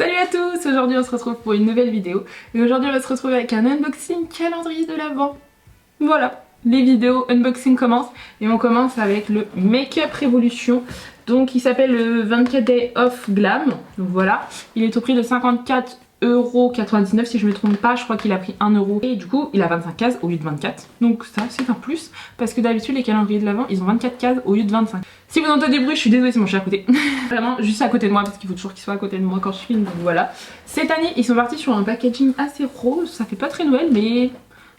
Salut à tous, aujourd'hui on se retrouve pour une nouvelle vidéo et aujourd'hui on va se retrouver avec un unboxing calendrier de l'Avent. Voilà, les vidéos unboxing commencent et on commence avec le Make-up Revolution, donc il s'appelle le 24 Day Off Glam, donc voilà, il est au prix de 54,99€ si je me trompe pas, je crois qu'il a pris 1€ et du coup il a 25 cases au lieu de 24, donc ça c'est un plus parce que d'habitude les calendriers de l'Avent ils ont 24 cases au lieu de 25. Si vous entendez des bruits, je suis désolée, c'est mon chat à côté. Vraiment, juste à côté de moi, parce qu'il faut toujours qu'il soit à côté de moi quand je filme, donc voilà. Cette année, ils sont partis sur un packaging assez rose, ça fait pas très Noël, mais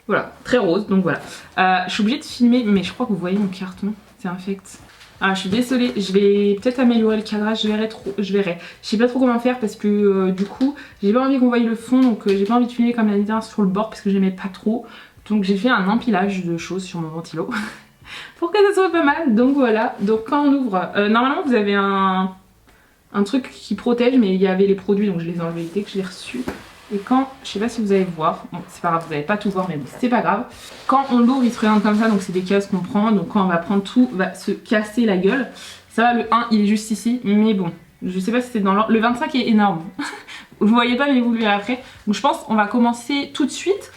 voilà, très rose, donc voilà. Je suis obligée de filmer, mais je crois que vous voyez mon carton, c'est infect. Ah, je suis désolée, je vais peut-être améliorer le cadrage, je verrai. Je sais pas trop comment faire parce que du coup, j'ai pas envie qu'on voie le fond, donc j'ai pas envie de filmer comme l'année dernière sur le bord parce que j'aimais pas trop. Donc j'ai fait un empilage de choses sur mon ventilo. Pour que ça soit pas mal, donc voilà. Donc quand on ouvre, normalement vous avez un truc qui protège, mais il y avait les produits donc je les ai enlevés dès que je l'ai reçu. Et quand, je sais pas si vous allez voir, bon c'est pas grave, vous allez pas tout voir mais bon c'est pas grave. Quand on l'ouvre il se présente comme ça, donc c'est des cases qu'on prend, donc quand on va prendre tout va se casser la gueule. Ça va, le 1 il est juste ici, mais bon, je sais pas si c'est dans l'ordre, le 25 est énorme. Vous voyez pas mais vous le verrez après. Donc je pense qu'on va commencer tout de suite.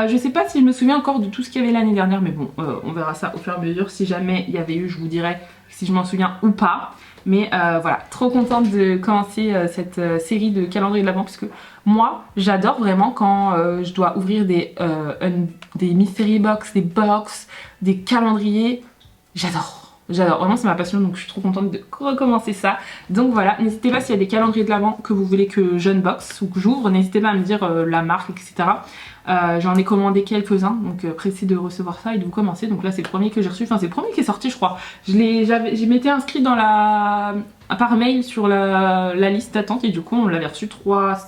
Je sais pas si je me souviens encore de tout ce qu'il y avait l'année dernière, mais bon, on verra ça au fur et à mesure. Si jamais il y avait eu, je vous dirai si je m'en souviens ou pas. Mais voilà, trop contente de commencer cette série de calendrier de l'Avent, parce que moi, j'adore vraiment quand je dois ouvrir des mystery box, des box, des calendriers. J'adore. J'adore, vraiment c'est ma passion, donc je suis trop contente de recommencer ça. Donc voilà, n'hésitez pas s'il y a des calendriers de l'Avent que vous voulez que j'unbox ou que j'ouvre, n'hésitez pas à me dire la marque, etc. J'en ai commandé quelques-uns, donc pressée de recevoir ça et de vous commencer. Donc là c'est le premier que j'ai reçu, enfin c'est le premier qui est sorti je crois. Je m'étais inscrite par mail sur la liste d'attente et du coup on l'avait reçu 3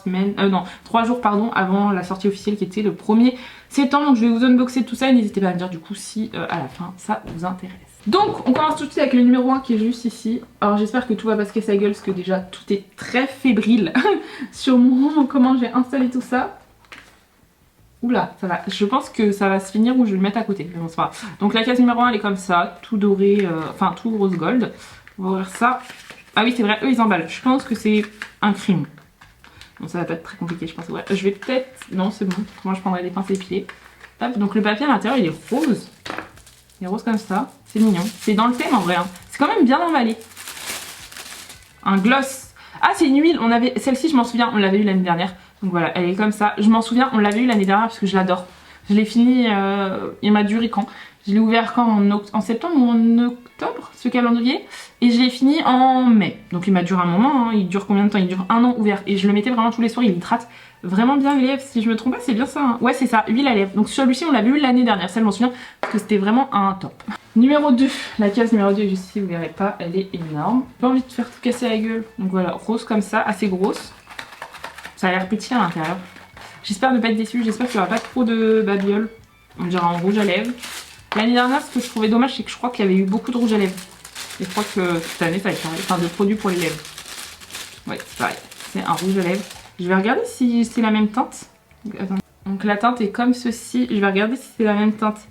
jours pardon, avant la sortie officielle qui était le 1er septembre. Donc je vais vous unboxer tout ça et n'hésitez pas à me dire du coup si à la fin ça vous intéresse. Donc on commence tout de suite avec le numéro 1 qui est juste ici. Alors j'espère que tout va pas se casser la gueule parce que déjà tout est très fébrile sur comment j'ai installé tout ça. Oula, ça va. Je pense que ça va se finir ou je vais le mettre à côté. Mais bon, c'est pas grave. Donc la case numéro 1 elle est comme ça, tout doré, enfin tout rose gold. On va ouvrir ça. Ah oui c'est vrai, eux ils emballent. Je pense que c'est un crime. Bon ça va pas être très compliqué je pense. Ouais. Je vais peut-être... Non c'est bon, moi je prendrai des pinces épilées. Hop, donc le papier à l'intérieur il est rose. Il est rose comme ça, c'est mignon. C'est dans le thème en vrai, hein. C'est quand même bien emballé. Un gloss. Ah c'est une huile, celle-ci je m'en souviens, on l'avait eu l'année dernière. Donc voilà, elle est comme ça. Je m'en souviens, on l'avait eu l'année dernière parce que je l'adore. Je l'ai fini, il m'a duré quand? Je l'ai ouvert quand en septembre ou en octobre, ce calendrier. Et je l'ai fini en mai. Donc il m'a duré un moment, hein. Il dure combien de temps? Il dure 1 an ouvert. Et je le mettais vraiment tous les soirs, il hydrate vraiment bien les lèvres. Si je me trompe pas, c'est bien ça, hein. Ouais c'est ça, huile à lèvres. Donc celui-ci on l'avait eu l'année dernière, ça je m'en souviens. Parce que c'était vraiment un top. Numéro 2, la case numéro 2 est juste ici, vous verrez pas, elle est énorme. Pas envie de faire tout casser la gueule. Donc voilà, rose comme ça, assez grosse. Ça a l'air petit à l'intérieur. J'espère ne pas être déçue, j'espère qu'il n'y aura pas trop de babioles. On dirait en rouge à lèvres. L'année dernière, ce que je trouvais dommage, c'est que je crois qu'il y avait eu beaucoup de rouge à lèvres. Et je crois que cette année, ça va être pareil. Enfin, de produits pour les lèvres. Ouais, c'est pareil. C'est un rouge à lèvres. Je vais regarder si c'est la même teinte. Attends. Donc la teinte est comme ceci. Je vais regarder si c'est la même teinte.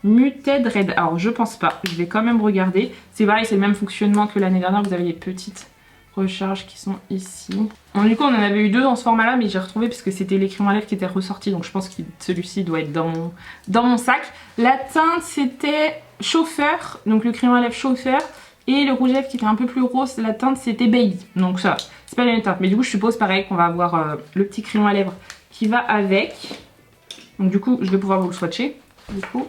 Muted Red. Alors, je pense pas. Je vais quand même regarder. C'est pareil, c'est le même fonctionnement que l'année dernière. Vous avez les petites recharges qui sont ici. Bon, du coup on en avait eu 2 dans ce format là mais j'ai retrouvé parce que c'était les crayons à lèvres qui étaient ressortis, donc je pense que celui-ci doit être dans mon sac. La teinte c'était chauffeur, donc le crayon à lèvres chauffeur, et le rouge à lèvres qui était un peu plus rose, la teinte c'était baby, donc ça c'est pas la même teinte, mais du coup je suppose pareil qu'on va avoir le petit crayon à lèvres qui va avec. Donc du coup je vais pouvoir vous le swatcher du coup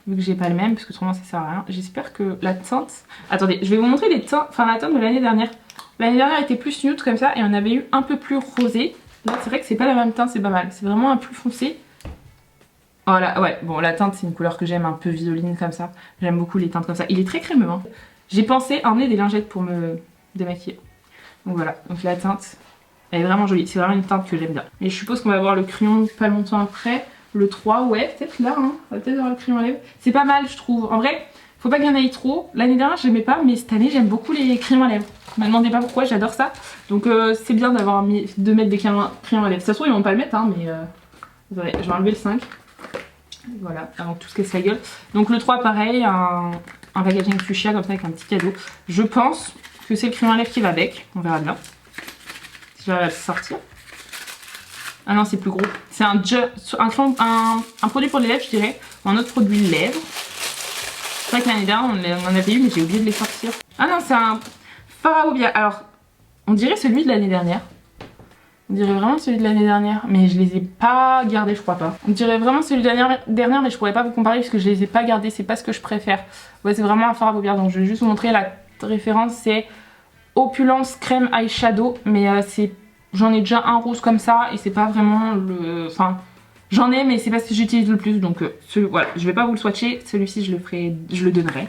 vu que j'ai pas le même parce que autrement ça sert à rien. J'espère que la teinte... Attendez, je vais vous montrer les teintes, enfin la teinte de l'année dernière. L'année dernière était plus nude comme ça et on avait eu un peu plus rosé. Là c'est vrai que c'est pas la même teinte, c'est pas mal. C'est vraiment un plus foncé. Voilà, ouais, bon la teinte c'est une couleur que j'aime, un peu violine comme ça. J'aime beaucoup les teintes comme ça. Il est très crémeux, hein. J'ai pensé emmener des lingettes pour me démaquiller. Donc voilà, donc la teinte, elle est vraiment jolie. C'est vraiment une teinte que j'aime bien. Et je suppose qu'on va avoir le crayon pas longtemps après. Le 3, ouais, peut-être là, hein. On va peut-être avoir le crayon à lèvres. C'est pas mal, je trouve. En vrai, faut pas qu'il y en ait trop. L'année dernière, j'aimais pas, mais cette année, j'aime beaucoup les crayons à lèvres. Ne me demandez pas pourquoi, j'adore ça. Donc, c'est bien de mettre des crayons à lèvres. Ça se trouve, ils vont pas le mettre, hein, mais. Attendez, je vais enlever le 5. Voilà, avant que tout se casse la gueule. Donc, le 3, pareil, un packaging fuchsia comme ça avec un petit cadeau. Je pense que c'est le crayon à lèvres qui va avec. On verra bien. Si j'arrive à le sortir. Ah non, c'est plus gros. C'est un produit pour les lèvres, je dirais. Ou un autre produit lèvres. C'est vrai que l'année dernière, on en avait eu, mais j'ai oublié de les sortir. Ah non, c'est un fard à paupières. Alors, on dirait celui de l'année dernière. On dirait vraiment celui de l'année dernière, mais je les ai pas gardés, je crois pas. On dirait vraiment celui de l'année dernière, mais je pourrais pas vous comparer parce que je les ai pas gardés, c'est pas ce que je préfère. Ouais, c'est vraiment un fard à paupières, donc je vais juste vous montrer la référence, c'est Opulence Crème Eyeshadow, mais j'en ai déjà un rose comme ça et c'est pas vraiment le... Enfin, j'en ai, mais c'est pas ce que j'utilise le plus, donc voilà, je vais pas vous le swatcher, celui-ci je le donnerai.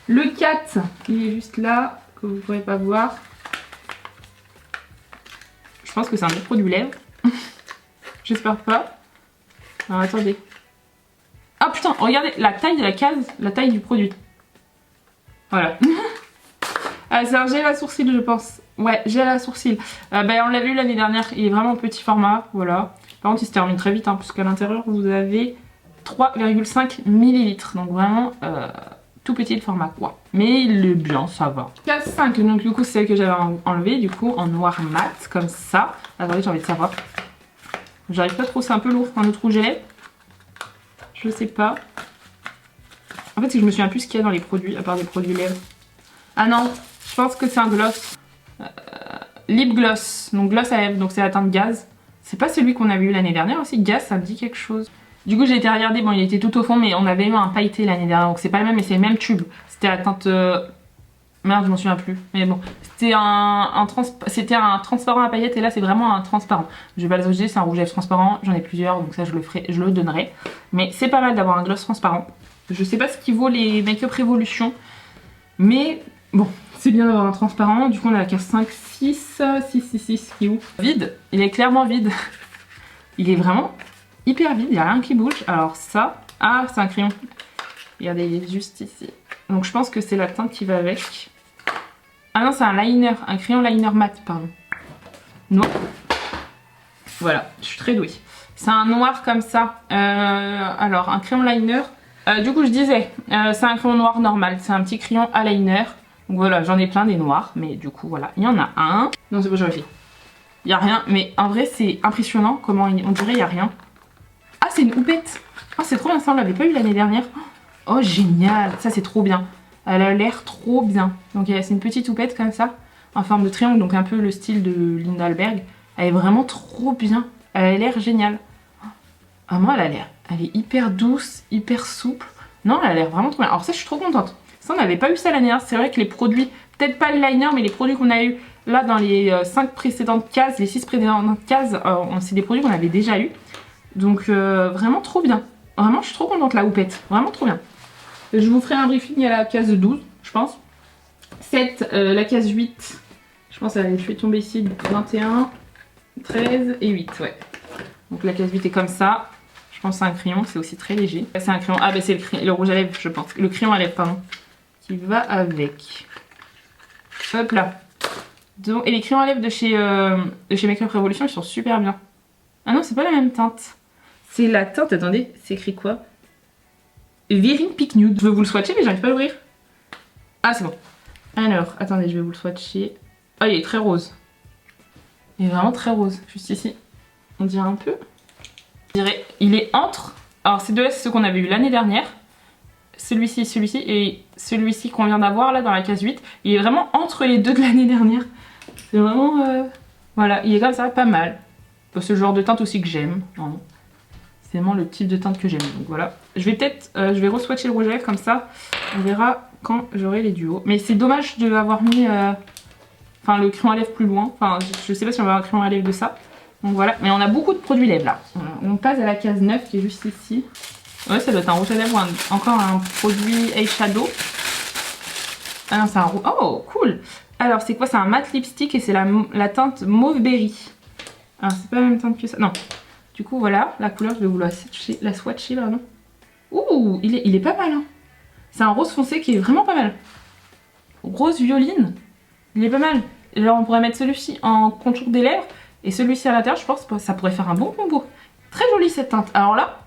Le 4, il est juste là, que vous pourrez pas voir. Je pense que c'est un autre produit lèvres. J'espère pas. Alors attendez. Ah putain, regardez la taille de la case, la taille du produit. Voilà. Ah, c'est un gel à sourcils, je pense. Ouais, gel à sourcils. On l'a vu l'année dernière, il est vraiment petit format, voilà. Par contre, il se termine très vite, hein, puisqu'à l'intérieur, vous avez 3,5 ml. Donc vraiment, tout petit le format, quoi. Mais il est bien, ça va. Case 5, donc du coup, c'est celle que j'avais enlevée, du coup, en noir mat, comme ça. Attendez, j'ai envie de savoir. J'arrive pas trop, c'est un peu lourd. Un autre rouge à lèvres. Je sais pas. En fait, c'est que je me souviens plus ce qu'il y a dans les produits, à part des produits lèvres. Ah non, je pense que c'est un gloss. Lip gloss, donc gloss à lèvres, donc c'est la teinte gaz. C'est pas celui qu'on avait eu l'année dernière aussi, gaz, ça me dit quelque chose. Du coup j'ai été regarder, bon il était tout au fond, mais on avait eu un pailleté l'année dernière, donc c'est pas le même, mais c'est le même tube. C'était la teinte... Merde, je m'en souviens plus, mais bon. C'était un transparent à paillettes, et là c'est vraiment un transparent. Je vais pas le rejeter, c'est un rouge à lèvres transparent, j'en ai plusieurs, donc ça je le donnerai. Mais c'est pas mal d'avoir un gloss transparent. Je sais pas ce qui vaut les Make Up Revolution, mais bon, c'est bien d'avoir un transparent. Du coup on a la case 5, 6 qui est où? Vide, il est clairement vide. Il est vraiment hyper vide, il n'y a rien qui bouge. Alors ça, ah c'est un crayon. Regardez, il est juste ici. Donc je pense que c'est la teinte qui va avec. Ah non, c'est un liner, un crayon liner mat, pardon. Noir. Voilà, je suis très douée. C'est un noir comme ça. Alors, un crayon liner. Du coup, je disais, c'est un crayon noir normal. C'est un petit crayon eyeliner. Donc voilà, j'en ai plein des noirs. Mais du coup, voilà, il y en a un. Non, c'est bon, j'aurais fait. Il n'y a rien. Mais en vrai, c'est impressionnant comment on dirait il n'y a rien. Ah, c'est une houppette. Oh, c'est trop bien ça, on l'avait pas eu l'année dernière. Oh, génial. Ça, c'est trop bien. Elle a l'air trop bien. Donc c'est une petite houppette comme ça, en forme de triangle, donc un peu le style de Linda Hallberg. Elle est vraiment trop bien. Elle a l'air géniale. Ah, moi, elle est hyper douce, hyper souple. Non, elle a l'air vraiment trop bien. Alors ça, je suis trop contente. Ça, on n'avait pas eu ça l'année dernière. C'est vrai que les produits, peut-être pas le liner, mais les produits qu'on a eu là dans les 5 précédentes cases, les 6 précédentes cases, c'est des produits qu'on avait déjà eu. Donc vraiment trop bien. Vraiment, je suis trop contente, la houppette. Vraiment trop bien. Je vous ferai un briefing à la case 12, je pense. 7, la case 8. Je pense que je vais tomber ici. 21, 13 et 8, ouais. Donc la case 8 est comme ça. Je pense que c'est un crayon, c'est aussi très léger. C'est un crayon, ah bah c'est le rouge à lèvres, je pense. Le crayon à lèvres, pardon. Qui va avec. Hop là. Donc, et les crayons à lèvres de chez Make Up Revolution, ils sont super bien. Ah non, c'est pas la même teinte. C'est la teinte, attendez, c'est écrit quoi? Very Pink Nude. Je veux vous le swatcher, mais j'arrive pas à l'ouvrir. Ah, c'est bon. Alors, attendez, je vais vous le swatcher. Ah, il est très rose. Il est vraiment très rose. Juste ici. On dirait un peu. Je dirais, il est entre. Alors, ces deux-là, c'est ceux qu'on avait eu l'année dernière. Celui-ci, et celui-ci qu'on vient d'avoir là dans la case 8. Il est vraiment entre les deux de l'année dernière. C'est vraiment. Voilà, il est comme ça, pas mal. C'est le genre de teinte aussi que j'aime. C'est vraiment le type de teinte que j'aime. Donc voilà. Je vais peut-être, je vais re-swatcher le rouge à lèvres comme ça. On verra quand j'aurai les duos. Mais c'est dommage de avoir mis le crayon à lèvres plus loin. Enfin, je sais pas si on va avoir un crayon à lèvres de ça. Donc voilà. Mais on a beaucoup de produits lèvres là. On passe à la case 9 qui est juste ici. Ouais, ça doit être un rouge à lèvres ou encore un produit eyeshadow. Ah non, c'est un rouge. Oh, cool. Alors, c'est quoi? C'est un matte lipstick et c'est la teinte mauve berry. Alors, c'est pas la même teinte que ça. Non. Du coup, voilà, la couleur, je vais vous la swatcher, pardon. Ouh, il est pas mal, hein. C'est un rose foncé qui est vraiment pas mal. Rose violine, il est pas mal. Alors, on pourrait mettre celui-ci en contour des lèvres et celui-ci à l'intérieur, je pense que ça pourrait faire un bon combo. Très jolie cette teinte. Alors là,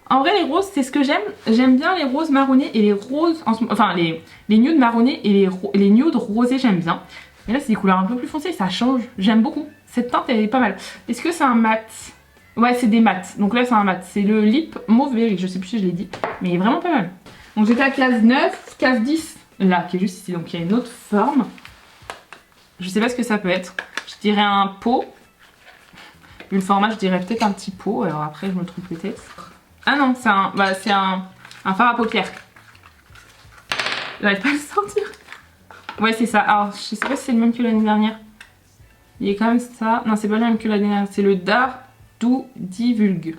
en vrai, les roses, c'est ce que j'aime. J'aime bien les roses marronnées et les roses, enfin les nudes marronnés et les nudes rosés, j'aime bien. Mais là, c'est des couleurs un peu plus foncées, ça change. J'aime beaucoup. Cette teinte elle est pas mal. Est-ce que c'est un mat? Ouais, c'est des mats. Donc là c'est un mat. C'est le Lip Mauve Berry. Je sais plus si je l'ai dit. Mais il est vraiment pas mal. Donc j'étais à classe 9, classe 10. Là, qui est juste ici. Donc il y a une autre forme. Je sais pas ce que ça peut être. Je dirais un pot. Vu le format, je dirais peut-être un petit pot. Alors après, je me trompe peut-être. Ah non, c'est un, bah, c'est un fard à paupières. J'arrive pas à le sortir. Ouais, c'est ça. Alors, je sais pas si c'est le même que l'année dernière. Il est quand même ça. Non, c'est pas le même que l'année dernière. C'est le Dardou Divulgue.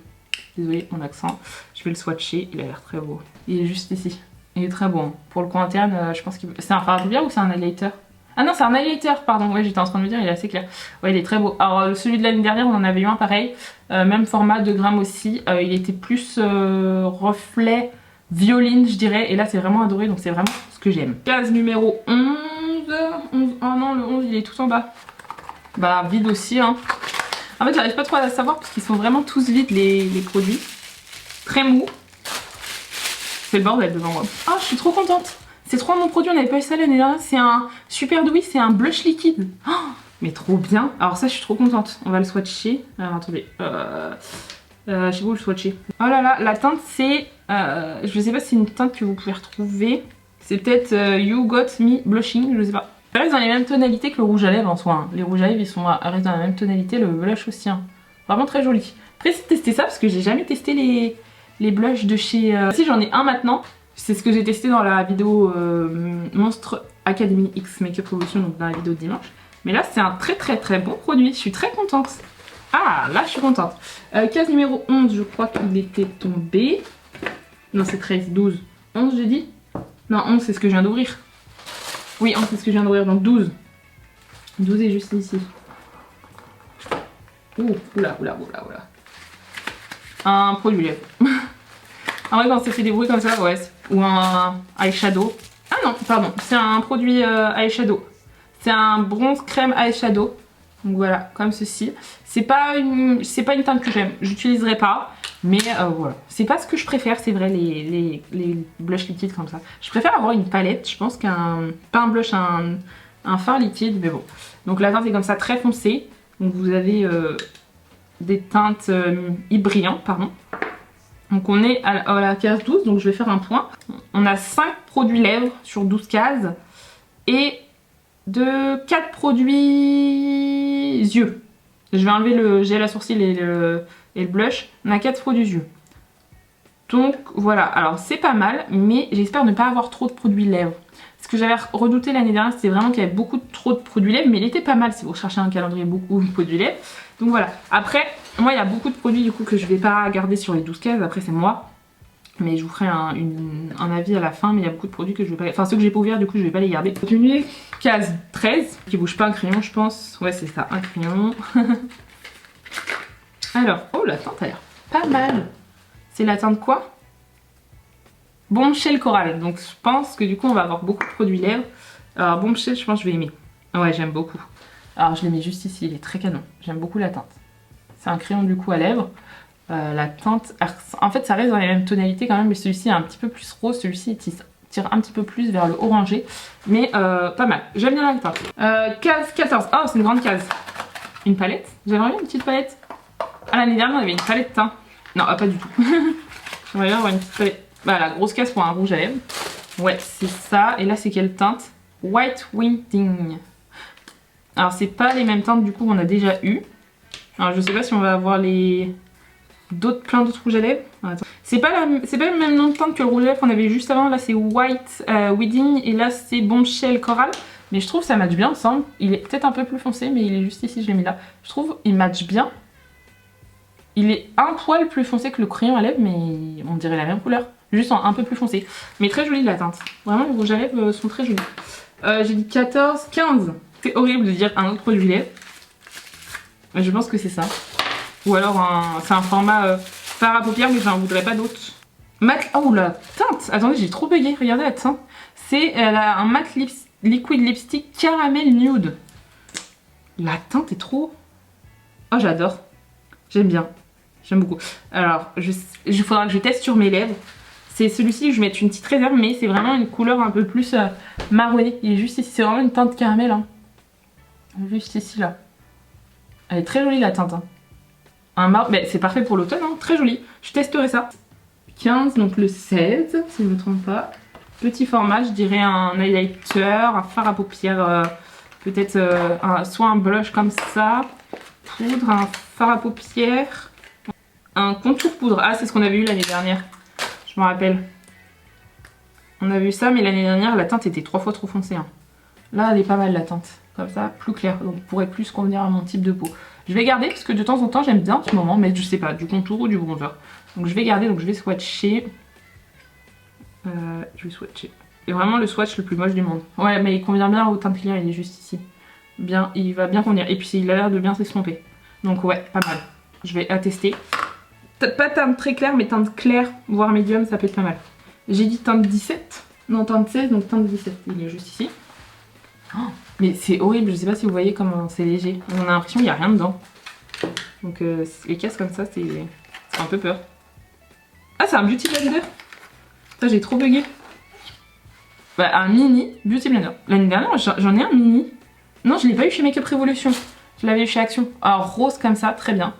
Désolée, mon accent. Je vais le swatcher. Il a l'air très beau. Il est juste ici. Il est très beau. Hein. Pour le coin interne, je pense qu'il... C'est un fard à paupières ou c'est un highlighter? Ah non, c'est un highlighter, pardon. Ouais, j'étais en train de me dire, il est assez clair. Ouais, il est très beau. Alors, celui de l'année dernière, on en avait eu un pareil. Même format, 2 grammes aussi. Il était plus reflet violine, je dirais. Et là, c'est vraiment adoré, donc c'est vraiment ce que j'aime. Case numéro 11. Oh non, le 11, il est tout en bas. Bah, vide aussi, hein. En fait, j'arrive pas trop à savoir parce qu'ils sont vraiment tous vides, les produits. Très mou. C'est le bordel devant moi. Oh, je suis trop contente. C'est trop mon produit, on n'avait pas eu ça l'année dernière. C'est un Super Dewy, c'est un blush liquide. Oh, mais trop bien. Alors ça, je suis trop contente. On va le swatcher. Alors attendez. Je sais pas où le swatcher. Oh là là, la teinte c'est... je sais pas si c'est une teinte que vous pouvez retrouver. C'est peut-être You Got Me Blushing, je sais pas. Ça reste dans les mêmes tonalités que le rouge à lèvres en soi. Hein. Les rouges à lèvres, restent dans la même tonalité. Le blush aussi. Hein. Vraiment très joli. Après, c'est de tester ça parce que j'ai jamais testé les blushs de chez... Si, j'en ai un maintenant. C'est ce que j'ai testé dans la vidéo Monstre Academy X Makeup Revolution, donc dans la vidéo de dimanche. Mais là, c'est un très bon produit. Je suis très contente. Ah, là, je suis contente. Case numéro 11, je crois qu'il était tombé. Non, c'est 13, 12. 11, j'ai dit? Non, 11, c'est ce que je viens d'ouvrir. Oui, 11, c'est ce que je viens d'ouvrir, donc 12. 12 est juste ici. Ouh, oula. Un produit lèvres. En vrai, quand ça fait des bruits comme ça, ouais. Ou un eyeshadow. Ah non, pardon, c'est un produit eyeshadow. C'est un bronze crème eyeshadow. Donc voilà, comme ceci. C'est pas une teinte que j'aime. J'utiliserai pas. Mais voilà. C'est pas ce que je préfère, c'est vrai, les blushs liquides comme ça. Je préfère avoir une palette, je pense qu'un... Pas un blush, un fard liquide, mais bon. Donc la teinte est comme ça, très foncée. Donc vous avez des teintes brillantes, pardon. Donc on est à la case 12, donc je vais faire un point. On a 5 produits lèvres sur 12 cases et 4 produits yeux. Je vais enlever le gel à sourcils et le blush. On a 4 produits yeux. Donc voilà, alors c'est pas mal, mais j'espère ne pas avoir trop de produits lèvres. Ce que j'avais redouté l'année dernière, c'était vraiment qu'il y avait trop de produits lèvres, mais il était pas mal si vous recherchez un calendrier beaucoup de produits lèvres. Donc voilà, après, moi il y a beaucoup de produits du coup que je vais pas garder sur les 12 cases, après c'est moi. Mais je vous ferai un avis à la fin, mais il y a beaucoup de produits que je vais pas... Enfin ceux que j'ai pas ouverts du coup je vais pas les garder. Continuez, case 13, qui bouge pas un crayon je pense. Ouais c'est ça, un crayon. Alors, oh la teinte a l'air pas mal. C'est la teinte quoi? Bombshell Coral, donc je pense que du coup on va avoir beaucoup de produits lèvres. Alors Bombshell je pense que je vais aimer. Ouais j'aime beaucoup. Alors je l'ai mis juste ici, il est très canon. J'aime beaucoup la teinte. C'est un crayon du coup à lèvres. La teinte, en fait ça reste dans les mêmes tonalités quand même, mais celui-ci est un petit peu plus rose, celui-ci tire un petit peu plus vers le orangé. Mais pas mal, j'aime bien la teinte. Case 14, oh c'est une grande case. Une palette, j'aimerais bien une petite palette. Ah l'année dernière on avait une palette teint. Non pas du tout. J'aimerais bien avoir une petite palette. Bah la grosse case pour un rouge à lèvres. Ouais c'est ça, et là c'est quelle teinte? White Winging. Alors c'est pas les mêmes teintes du coup qu'on a déjà eu. Alors je sais pas si on va avoir plein d'autres rouges à lèvres. C'est pas le même nom de teinte que le rouge à lèvres qu'on avait juste avant. Là c'est White Wedding et là c'est Bombshell Coral. Mais je trouve que ça match bien ensemble. Il est peut-être un peu plus foncé mais il est juste ici, je l'ai mis là. Je trouve il match bien. Il est un poil plus foncé que le crayon à lèvres mais on dirait la même couleur. Juste un peu plus foncé. Mais très jolie la teinte. Vraiment les rouges à lèvres sont très jolis. J'ai dit 14, 15. C'est horrible de dire un autre produit lèvres. Je pense que c'est ça. Ou alors c'est un format fard à paupières mais j'en voudrais pas d'autres. Oh la teinte. Attendez j'ai trop bugué, regardez la teinte. C'est un matte liquid lipstick caramel nude. La teinte est trop... Oh j'adore. J'aime bien. J'aime beaucoup. Alors il faudra que je teste sur mes lèvres. C'est celui-ci que je vais mettre une petite réserve mais c'est vraiment une couleur un peu plus marronnée. Il est juste ici, c'est vraiment une teinte caramel. Hein. Juste ici là. Elle est très jolie la teinte. Hein. Un marbre, mais c'est parfait pour l'automne, hein. Très joli. Je testerai ça. 15, donc le 16, si je ne me trompe pas. Petit format, je dirais un highlighter, un fard à paupières, peut-être soit un blush comme ça, poudre, un fard à paupières, un contour poudre. Ah, c'est ce qu'on avait eu l'année dernière, je me rappelle. On a vu ça, mais l'année dernière, la teinte était 3 fois trop foncée. Hein. Là, elle est pas mal la teinte, comme ça, plus claire, donc pourrait plus convenir à mon type de peau. Je vais garder parce que de temps en temps, j'aime bien en ce moment mettre, je sais pas, du contour ou du bronzer. Donc je vais garder, donc je vais swatcher. Je vais swatcher. Et vraiment le swatch le plus moche du monde. Ouais, mais il convient bien au teint clair, il est juste ici. Bien, il va bien convenir. Et puis il a l'air de bien s'estomper. Donc ouais, pas mal. Je vais attester. Pas teinte très claire, mais teinte claire, voire médium, ça peut être pas mal. J'ai dit teinte 17. Non, teinte 16, donc teinte 17. Il est juste ici. Oh, mais c'est horrible, je sais pas si vous voyez comment c'est léger. On a l'impression qu'il n'y a rien dedans. Donc les cases comme ça, c'est un peu peur. Ah, c'est un Beauty Blender. Ça, j'ai trop bugué. Bah, un mini Beauty Blender. L'année dernière, j'en ai un mini. Non, je l'ai pas eu chez Makeup Revolution. Je l'avais eu chez Action. Alors, rose comme ça, très bien.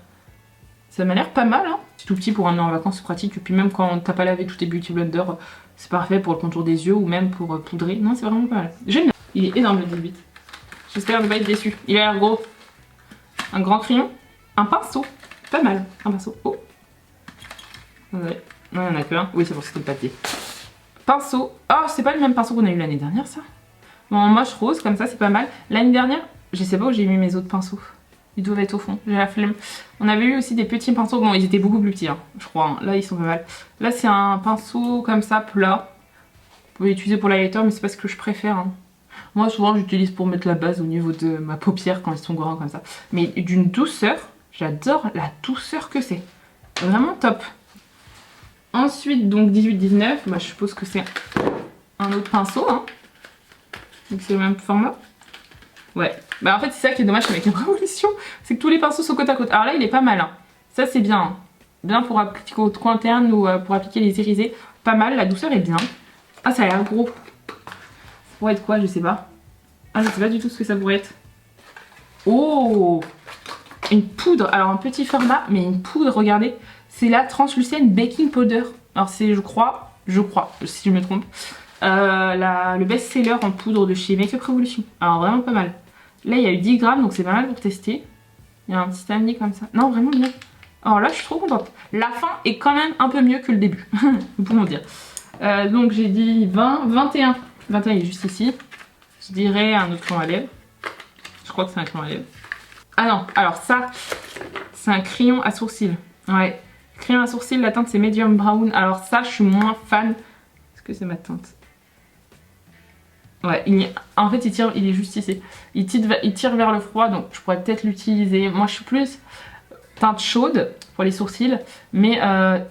Ça m'a l'air pas mal, hein. C'est tout petit pour emmener en vacances, c'est pratique. Et puis même quand t'as pas lavé tous tes Beauty Blender, c'est parfait pour le contour des yeux ou même pour poudrer. Non, c'est vraiment pas mal. J'aime bien. Il est énorme le 18. J'espère ne pas être déçu. Il a l'air gros. Un grand crayon. Un pinceau. Pas mal. Un pinceau. Oh. Ouais. Non, il n'y en a que un. Oui, c'est pour c'était le papier. Pinceau. Oh, c'est pas le même pinceau qu'on a eu l'année dernière, ça. Bon, en moche rose, comme ça, c'est pas mal. L'année dernière, je sais pas où j'ai mis mes autres pinceaux. Ils doivent être au fond. J'ai la flemme. On avait eu aussi des petits pinceaux. Bon, ils étaient beaucoup plus petits, hein, je crois. Hein. Là, ils sont pas mal. Là, c'est un pinceau comme ça, plat. Vous pouvez l'utiliser pour l'highlighter, mais c'est pas ce que je préfère. Hein. Moi, souvent, j'utilise pour mettre la base au niveau de ma paupière quand ils sont grands comme ça. Mais d'une douceur. J'adore la douceur que c'est. Vraiment top. Ensuite, donc 18-19, bah, je suppose que c'est un autre pinceau. Hein. Donc c'est le même format. Ouais. Bah en fait, c'est ça qui est dommage avec la Révolution. C'est que tous les pinceaux sont côte à côte. Alors là, il est pas mal. Hein. Ça, c'est bien. Hein. Bien pour appliquer au coin interne ou pour appliquer les irisés. Pas mal. La douceur est bien. Ah, ça a l'air gros. Ça pourrait être quoi? Je sais pas. Ah, je sais pas du tout ce que ça pourrait être. Oh! Une poudre. Alors, un petit format, mais une poudre, regardez. C'est la Translucent Baking Powder. Alors c'est, je crois, si je me trompe, le best-seller en poudre de chez Makeup Revolution. Alors vraiment pas mal. Là il y a eu 10 grammes, donc c'est pas mal pour tester. Il y a un petit amené comme ça. Non, vraiment bien. Alors là je suis trop contente. La fin est quand même un peu mieux que le début, pour me dire. Donc j'ai dit 20, 21. 21 il est juste ici. Je dirais un autre crayon à lèvres. Je crois que c'est un crayon à lèvres. Ah non, alors ça, c'est un crayon à sourcils. Ouais. Crayon à sourcils, la teinte c'est medium brown. Alors ça, je suis moins fan. Est-ce que c'est ma teinte? Ouais, en fait, il est juste ici. Il tire vers le froid, donc je pourrais peut-être l'utiliser. Moi, je suis plus teinte chaude pour les sourcils. Mais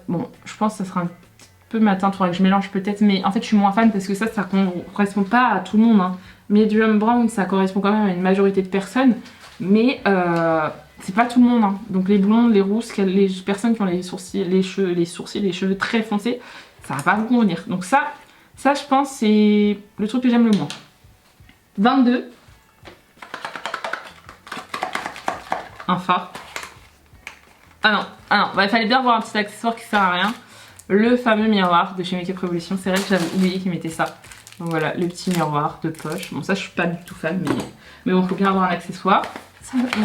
bon, je pense que ça sera un petit peu ma teinte. Il faudrait que je mélange peut-être. Mais en fait, je suis moins fan parce que ça correspond pas à tout le monde. Hein. Medium brown, ça correspond quand même à une majorité de personnes. Mais c'est pas tout le monde, hein. Donc les blondes, les rousses, les personnes qui ont les sourcils, les cheveux très foncés, ça va pas vous convenir. Donc ça je pense c'est le truc que j'aime le moins. 22. Un fard. Ah non, bah, il fallait bien voir un petit accessoire qui sert à rien. Le fameux miroir de chez Makeup Revolution. C'est vrai que j'avais oublié qu'ils mettaient ça. Donc voilà, le petit miroir de poche. Bon ça je suis pas du tout fan, mais bon, faut bien avoir un accessoire. Ça, bon.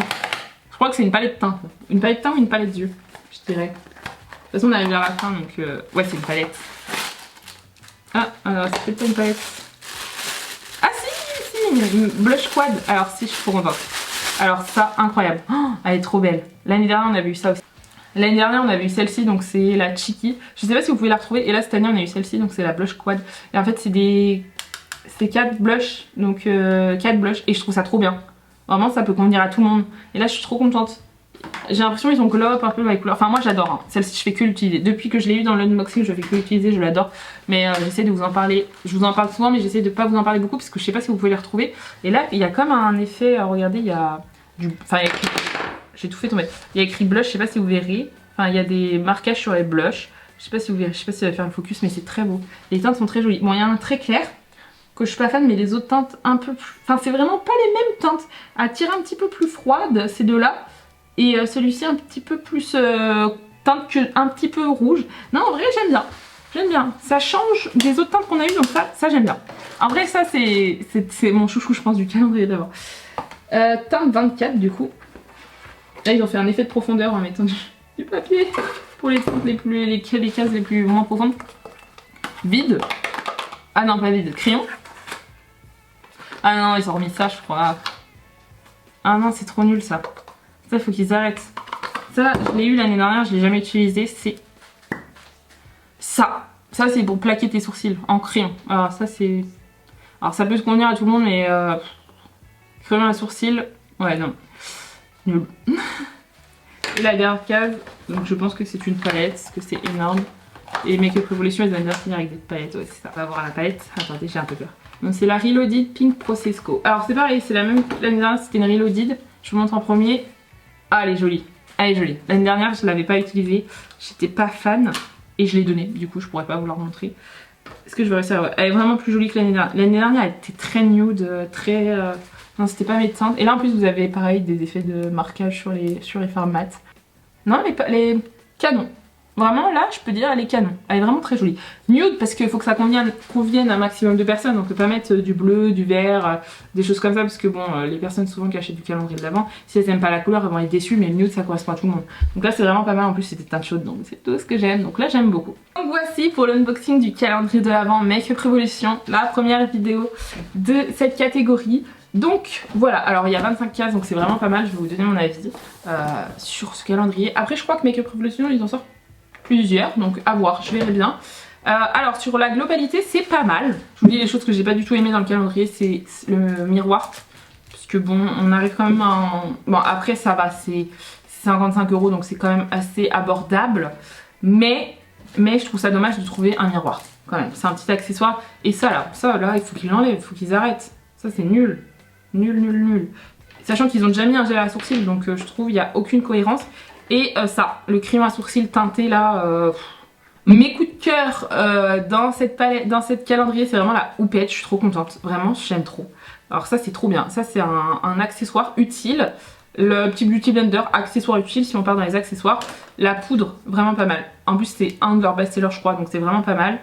Je crois que c'est une palette de teint. Une palette de teint ou une palette d'yeux, je dirais. De toute façon, on arrive vers la fin, donc ouais, c'est une palette. Ah, alors c'est peut-être pas une palette. Ah si, une blush quad. Alors si, je suis trop contente. Alors ça, incroyable. Oh, elle est trop belle. L'année dernière, on avait eu ça aussi. L'année dernière, on avait eu celle-ci, donc c'est la Chiki. Je sais pas si vous pouvez la retrouver. Et là, cette année, on a eu celle-ci, donc c'est la blush quad. Et en fait, c'est 4 blushs, donc 4 blushs. Et je trouve ça trop bien. Vraiment, ça peut convenir à tout le monde. Et là, je suis trop contente. J'ai l'impression qu'ils ont glow up un peu dans les couleurs. Enfin, moi, j'adore. Hein. Celle-ci, je fais que l'utiliser. Depuis que je l'ai eu dans l'unboxing, je fais que l'utiliser. Je l'adore. Mais j'essaie de vous en parler. Je vous en parle souvent, mais j'essaie de pas vous en parler beaucoup parce que je sais pas si vous pouvez les retrouver. Et là, il y a comme un effet. Regardez, il y a du. Enfin, il y a écrit. J'ai tout fait tomber. Il y a écrit blush. Je sais pas si vous verrez. Enfin, il y a des marquages sur les blushs. Je sais pas si vous verrez. Je sais pas si ça va faire le focus, mais c'est très beau. Les teintes sont très jolies. Bon, il y a un très clair. Que je suis pas fan, mais les autres teintes un peu plus... Enfin, c'est vraiment pas les mêmes teintes. À tirer un petit peu plus froide, ces deux-là. Et celui-ci un petit peu plus teinte que un petit peu rouge. Non, en vrai, j'aime bien. J'aime bien. Ça change des autres teintes qu'on a eues, donc ça j'aime bien. En vrai, ça c'est mon chouchou, je pense, du calendrier de l'Avent. Teinte 24 du coup. Là, ils ont fait un effet de profondeur en mettant du papier pour les teintes les cases les plus moins profondes. Vide. Ah non, pas vide. Crayon. Ah non, ils ont remis ça, je crois. Ah non, c'est trop nul ça. Ça, il faut qu'ils arrêtent. Ça, je l'ai eu l'année dernière, je l'ai jamais utilisé. C'est ça. Ça, c'est pour plaquer tes sourcils en crayon. Alors, ça, c'est. Alors, ça peut se convenir à tout le monde, mais. Crayon à sourcils. Ouais, non. Nul. Et la dernière case, donc je pense que c'est une palette, parce que c'est énorme. Et Make Up Revolution, ils aiment bien finir avec des palettes. Ouais, c'est ça. On va voir la palette. Attendez, j'ai un peu peur. Donc, c'est la Reloaded Pink Prosecco. Alors, c'est pareil, c'est la même que l'année dernière, c'était une Reloaded. Je vous montre en premier. Ah, elle est jolie. Elle est jolie. L'année dernière, je ne l'avais pas utilisée. J'étais pas fan. Et je l'ai donnée. Du coup, je pourrais pas vous la remontrer. Est-ce que je vais réussir à... Elle est vraiment plus jolie que l'année dernière. L'année dernière, elle était très nude, très... Non, c'était pas mes teintes. Et là, en plus, vous avez pareil des effets de marquage sur les fards mat. Non, les canons. Vraiment, là, je peux dire, elle est canon. Elle est vraiment très jolie. Nude, parce qu'il faut que ça convienne à un maximum de personnes. Donc, on peut pas mettre du bleu, du vert, des choses comme ça. Parce que, bon, les personnes souvent qui achètent du calendrier de l'Avent, si elles aiment pas la couleur, elles vont être déçues. Mais le nude, ça correspond à tout le monde. Donc là, c'est vraiment pas mal. En plus, c'était teinte chaude. Donc, c'est tout ce que j'aime. Donc là, j'aime beaucoup. Donc, voici pour l'unboxing du calendrier de l'Avent Make Up Revolution. La première vidéo de cette catégorie. Donc voilà, alors il y a 25 cases, donc c'est vraiment pas mal. Je vais vous donner mon avis sur ce calendrier. Après, je crois que Make Up Revolution, ils en sortent plusieurs, donc à voir, je verrai bien. Alors sur la globalité, c'est pas mal. Je vous dis les choses que j'ai pas du tout aimé dans le calendrier, c'est le miroir. Parce que bon, on arrive quand même à... Bon, après ça va, c'est 55 €, donc c'est quand même assez abordable. Mais je trouve ça dommage de trouver un miroir, quand même. C'est un petit accessoire. Et ça là, il faut qu'ils l'enlèvent, il faut qu'ils arrêtent. Ça c'est nul. Nul. Sachant qu'ils ont déjà mis un gel à sourcils, donc je trouve il n'y a aucune cohérence. Et ça, le crayon à sourcils teinté là, mes coups de cœur dans cette palette, dans cette calendrier, c'est vraiment la houppette. Je suis trop contente, vraiment, j'aime trop. Alors ça c'est trop bien, ça c'est un accessoire utile. Le petit Beauty Blender, accessoire utile si on part dans les accessoires. La poudre, vraiment pas mal. En plus c'est un de leurs best-sellers je crois, donc c'est vraiment pas mal.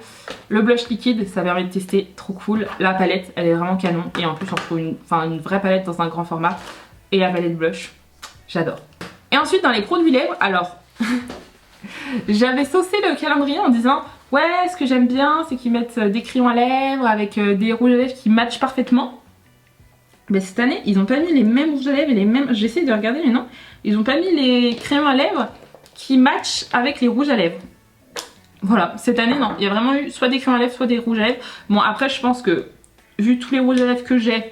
Le blush liquide, ça permet de tester, trop cool. La palette, elle est vraiment canon. Et en plus on trouve une vraie palette dans un grand format. Et la palette blush, j'adore. Et ensuite dans les produits lèvres, alors... J'avais saucé le calendrier en disant ouais, ce que j'aime bien c'est qu'ils mettent des crayons à lèvres avec des rouges à lèvres qui matchent parfaitement. Mais cette année, ils ont pas mis les mêmes rouges à lèvres et les mêmes... J'essaie de regarder mais non. Ils ont pas mis les crayons à lèvres qui matchent avec les rouges à lèvres. Voilà, cette année non. Il y a vraiment eu soit des crayons à lèvres, soit des rouges à lèvres. Bon après je pense que vu tous les rouges à lèvres que j'ai,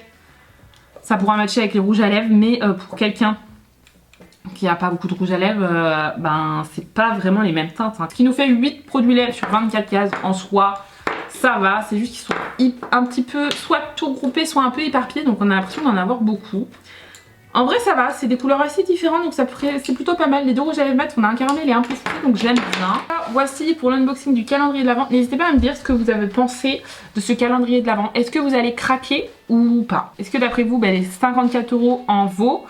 ça pourra matcher avec les rouges à lèvres. Mais pour quelqu'un qui a pas beaucoup de rouge à lèvres, ben c'est pas vraiment les mêmes teintes. Hein. Ce qui nous fait 8 produits lèvres sur 24 cases en soi. Ça va, c'est juste qu'ils sont un petit peu soit tout groupés, soit un peu éparpillés, donc on a l'impression d'en avoir beaucoup. En vrai ça va, c'est des couleurs assez différentes, donc c'est plutôt pas mal. Les deux rouges à lèvres mat, on a un caramel et un peu fruité, donc j'aime bien. Voici pour l'unboxing du calendrier de l'Avent. N'hésitez pas à me dire ce que vous avez pensé de ce calendrier de l'Avent. Est-ce que vous allez craquer ou pas? Est-ce que d'après vous, les 54 € en vaut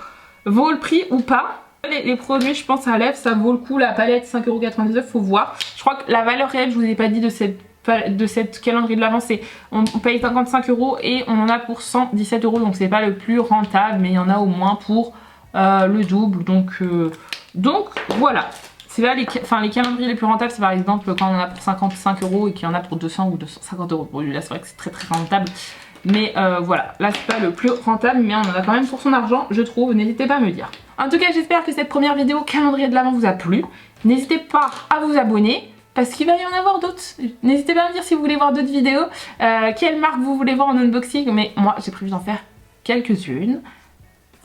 le prix ou pas? Les produits, je pense à lèvres, ça vaut le coup. La palette 5,99 €, faut voir. Je crois que la valeur réelle, je vous ai pas dit de cette calendrier de l'Avent, c'est on paye 55 € et on en a pour 117 €, donc c'est pas le plus rentable, mais il y en a au moins pour le double, donc voilà. C'est là les calendriers les plus rentables, c'est par exemple quand on en a pour 55 € et qu'il y en a pour 200 ou 250 €. Bon, là c'est vrai que c'est très rentable, mais voilà, là c'est pas le plus rentable, mais on en a quand même pour son argent, je trouve. N'hésitez pas à me dire. En tout cas, j'espère que cette première vidéo calendrier de l'Avent vous a plu. N'hésitez pas à vous abonner, parce qu'il va y en avoir d'autres. N'hésitez pas à me dire si vous voulez voir d'autres vidéos, quelle marque vous voulez voir en unboxing, mais moi j'ai prévu d'en faire quelques-unes.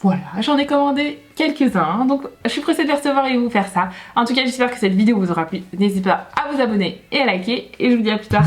Voilà, j'en ai commandé quelques-uns, donc je suis pressée de les recevoir et de vous faire ça. En tout cas, j'espère que cette vidéo vous aura plu. N'hésitez pas à vous abonner et à liker, et je vous dis à plus tard.